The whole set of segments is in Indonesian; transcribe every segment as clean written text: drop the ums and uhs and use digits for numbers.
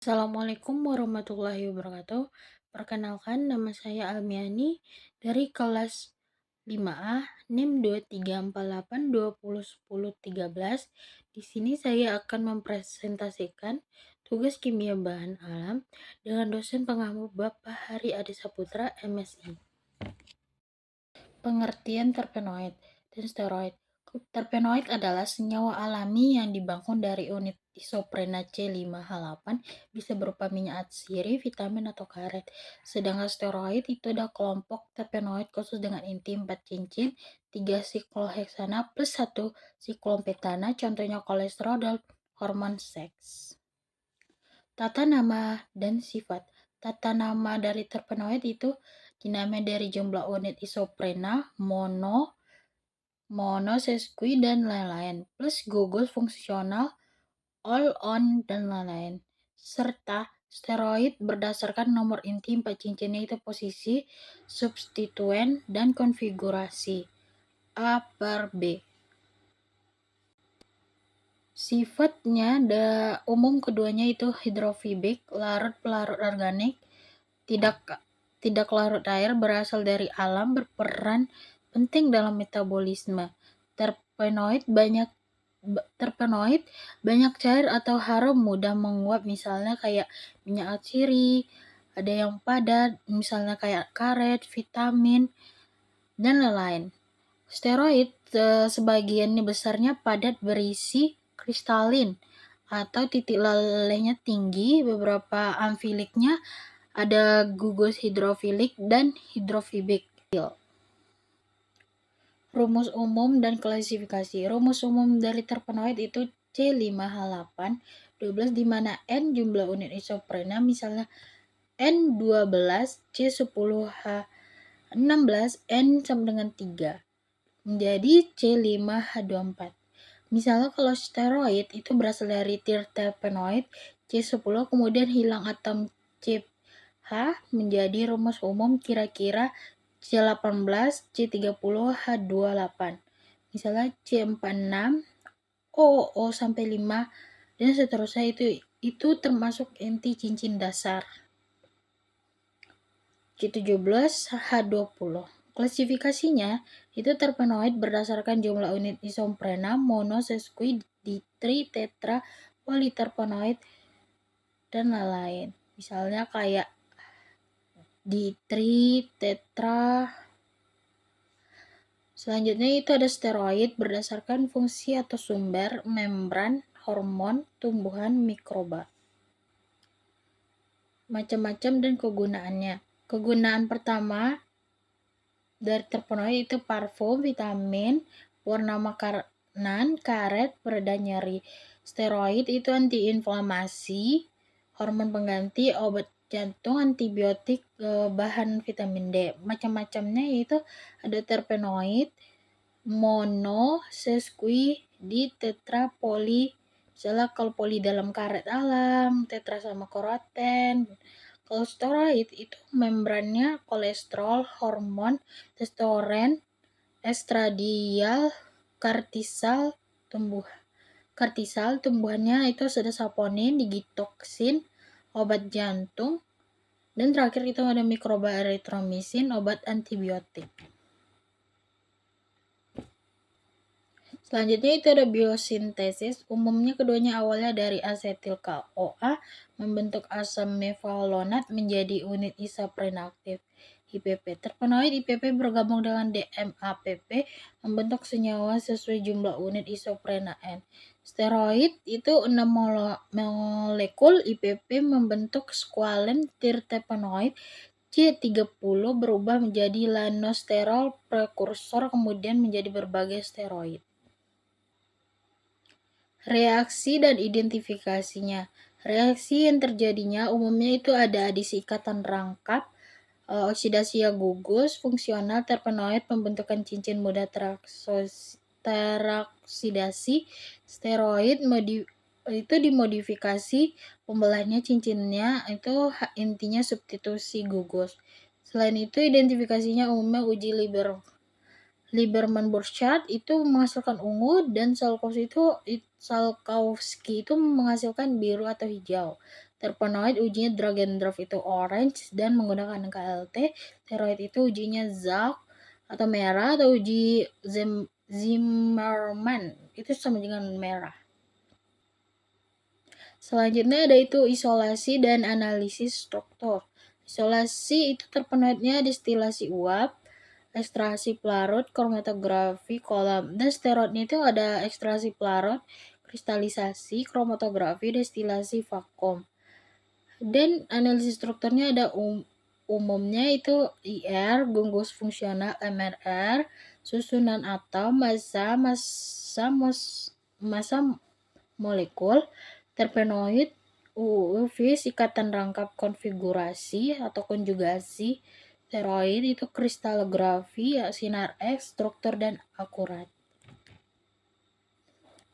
Assalamualaikum warahmatullahi wabarakatuh. Perkenalkan, nama saya Almiani dari kelas 5A, NIM 2348201013. Di sini saya akan mempresentasikan tugas kimia bahan alam dengan dosen pengampu Bapak Hari Adi Saputra, MSI. Pengertian terpenoid dan steroid. Terpenoid adalah senyawa alami yang dibangun dari unit isoprena C5H8, bisa berupa minyak atsiri, vitamin, atau karet. Sedangkan steroid itu ada kelompok terpenoid khusus dengan inti 4 cincin, 3 sikloheksana plus 1 siklompentana, contohnya kolesterol dan hormon seks. Tata nama dan sifat. Tata nama dari terpenoid itu dinamai dari jumlah unit isoprena, mono, sesqui, dan lain-lain, plus gugus fungsional, all on, dan lain-lain. Serta steroid berdasarkan nomor inti 4 cincinnya itu posisi, substituen, dan konfigurasi A per B. Sifatnya umum keduanya itu hidrofobik, larut pelarut organik, tidak larut air, berasal dari alam, berperan penting dalam metabolisme. Terpenoid banyak cair atau harum, mudah menguap, misalnya kayak minyak atsiri, ada yang padat, misalnya kayak karet, vitamin, dan lain-lain. Steroid sebagian besarnya padat, berisi kristalin atau titik lalainya tinggi. Beberapa amfiliknya ada gugus hidrofilik dan hidrofobik. Rumus umum dan klasifikasi. Rumus umum dari terpenoid itu C5H8 12, di mana N jumlah unit isoprena, misalnya N12, C10H16, N sama dengan 3, menjadi C5H24. Misalnya kalau steroid itu berasal dari terpenoid C10, kemudian hilang atom CH menjadi rumus umum kira-kira C18, C30, H28. Misalnya C46, O sampai 5, dan seterusnya. Itu termasuk inti cincin dasar. C17, H20. Klasifikasinya itu terpenoid berdasarkan jumlah unit isoprena, mono, sesqui, ditri, tetra, politerpenoid, dan lain-lain. Misalnya kayak ditri, tetra. Selanjutnya itu ada steroid berdasarkan fungsi atau sumber, membran, hormon, tumbuhan, mikroba. Macam-macam dan kegunaannya. Kegunaan pertama dari terpenoid itu parfum, vitamin, warna makanan, karet, pereda nyeri. Steroid itu antiinflamasi, hormon pengganti, obat jantung, antibiotik, bahan vitamin D. Macam-macamnya itu ada terpenoid, mono, sesqui, di, tetra, poli. Misalnya kalau poli dalam karet alam, tetra sama koroten. Kalau steroid itu membrannya kolesterol, hormon, testosteron, estradiol, kortisol, tumbuhannya itu ada saponin, digitoksin, obat jantung, dan terakhir itu ada mikroba erythromycin, obat antibiotik. Selanjutnya itu ada biosintesis. Umumnya keduanya awalnya dari asetil CoA membentuk asam mevalonat menjadi unit isoprena aktif IPP. Terpenoid IPP bergabung dengan DMAPP membentuk senyawa sesuai jumlah unit isoprena N. Steroid itu 6 molekul IPP membentuk squalen terpenoid C30 berubah menjadi lanosterol prekursor, kemudian menjadi berbagai steroid. Reaksi dan identifikasinya. Reaksi yang terjadinya umumnya itu ada adisi ikatan rangkap, oksidasi gugus, fungsional terpenoid, pembentukan cincin mudah teroksidasi. Steroid itu dimodifikasi, pembelahnya cincinnya itu intinya substitusi gugus. Selain itu identifikasinya umumnya uji Lieberman-Burchard itu menghasilkan ungu, dan Salkowski itu menghasilkan biru atau hijau. Terpenoid ujinya drag and drop itu orange dan menggunakan KLT. Steroid itu ujinya ZALK atau merah, atau uji Zimmerman itu sama dengan merah. Selanjutnya ada itu isolasi dan analisis struktur. Isolasi itu terpenoidnya destilasi uap, ekstraksi pelarut, kromatografi kolam. Dan steroidnya itu ada ekstraksi pelarut, kristalisasi, kromatografi, destilasi vakum. Dan analisis strukturnya ada umumnya itu IR, gugus fungsional, MRR, susunan atom, massa molekul, terpenoid, UV, ikatan rangkap konfigurasi atau konjugasi, steroid itu kristalografi, sinar X, struktur dan akurat.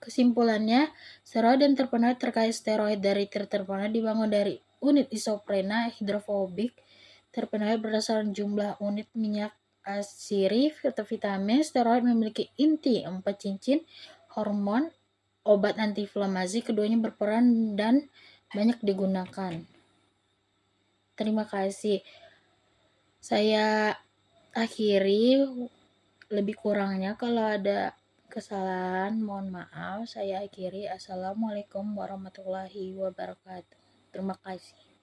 Kesimpulannya, steroid dan terpenoid terkait steroid dari terpenoid dibangun dari unit isoprena hidrofobik. Terpenoid berdasarkan jumlah unit minyak sirih atau vitamin. Steroid memiliki inti 4 cincin, hormon, obat antiinflamasi. Keduanya berperan dan banyak digunakan. Terima kasih. Saya akhiri, lebih kurangnya kalau ada kesalahan mohon maaf. Saya akhiri. Assalamualaikum warahmatullahi wabarakatuh. Terima kasih.